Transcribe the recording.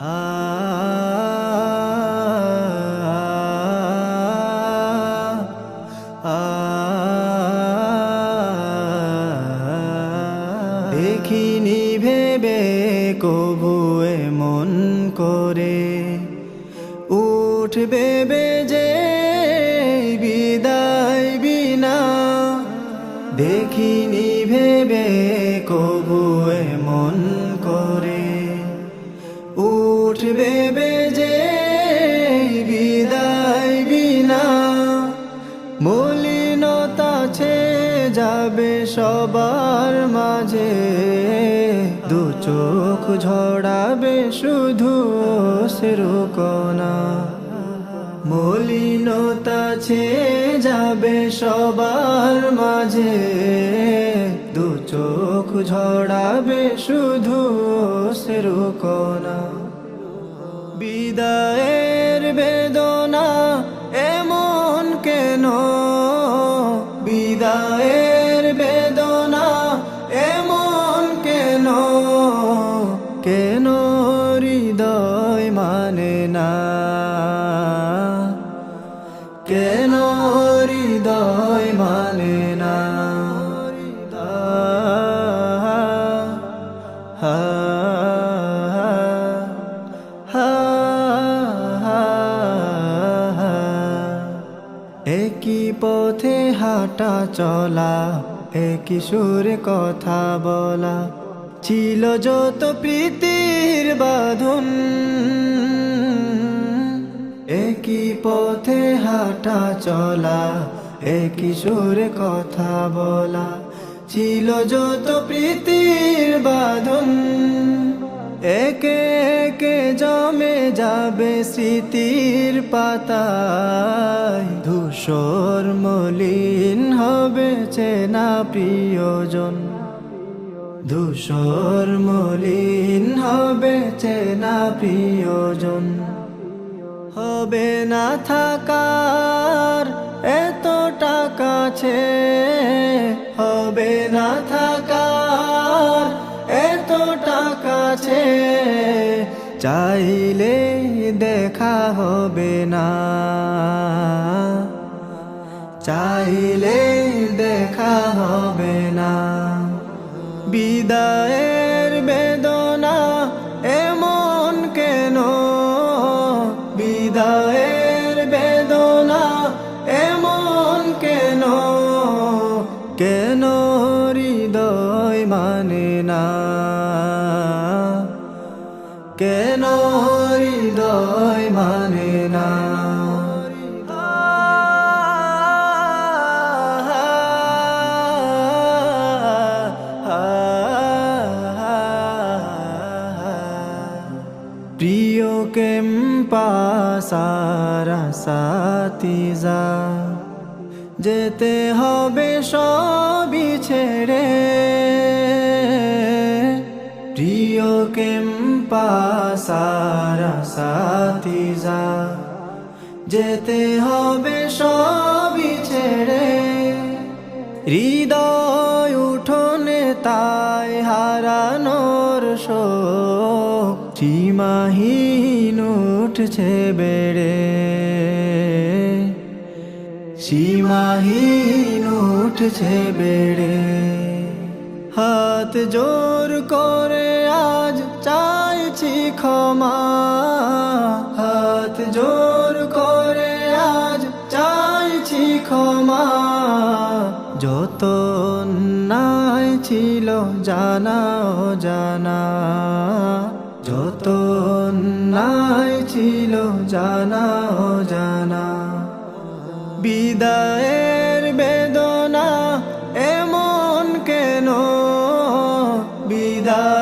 দেখিনি ভেবে কবু এমন করে উঠবে বেজে বিদায় বিনা। দেখিনি ভেবে কবু এমন করে উঠবে বেজে বিদায় বিনা। মলিনতা ছেয়ে যাবে সবার মাঝে, দু চোখ ঝরাবে শুধু অশ্রুকণা। মলিনতা ছেয়ে যাবে সবার মাঝে, দু চোখ ঝরাবে শুধু অশ্রুকণা। বিদায়ের বেদনা এমন কেন, বিদায়ের বেদনা এমন কেন, কেন হৃদয় মানে না, কেন হৃদয় মানে না। একই পথে হাঁটা চলা, একই সুরে কথা বলা, ছিল যত প্রীতির বাঁধন। একই পথে হাঁটা চলা, একই সুরে কথা বলা, ছিল যত প্রীতির বাঁধন। একে একে জমে যাবে স্মৃতির পাতায়, ধূসর মলিন হবে চেনা প্রিয়জন। ধূসর মলিন হবে চেনা প্রিয়জন। হবে না থাকার এতটা কাছে, হবে না থাকার এতটা কাছে, চাইলে দেখা হবে না, চাইলে দেখা হবে না। বিদায়ের বেদনা এমন কেন, বিদায়ের বেদনা এমন কেন, কেন হৃদয় মানে না, কেন হৃদয় মানে না। প্রিয় কেম্পাসারা সাথীজা, যেতে হবে সবই ছেড়ে। প্রিয় কেম্পাসারা সাথীজা, যেতে হবে সবই ছেড়ে। হৃদয় উঠোনে তাই হারানোর শোক, সীমাহীন উঠছে বেড়ে, সীমাহীন উঠছে বেড়ে। হাত জোর করে আজ চাইছি ক্ষমা, হাত জোর করে আজ চাইছি ক্ষমা। যত অন্যায় ছিল জানা অজানা, যত অন্যায় ছিল জানা অজানা। বিদায়ের বেদনা এমন কেন, বিদায়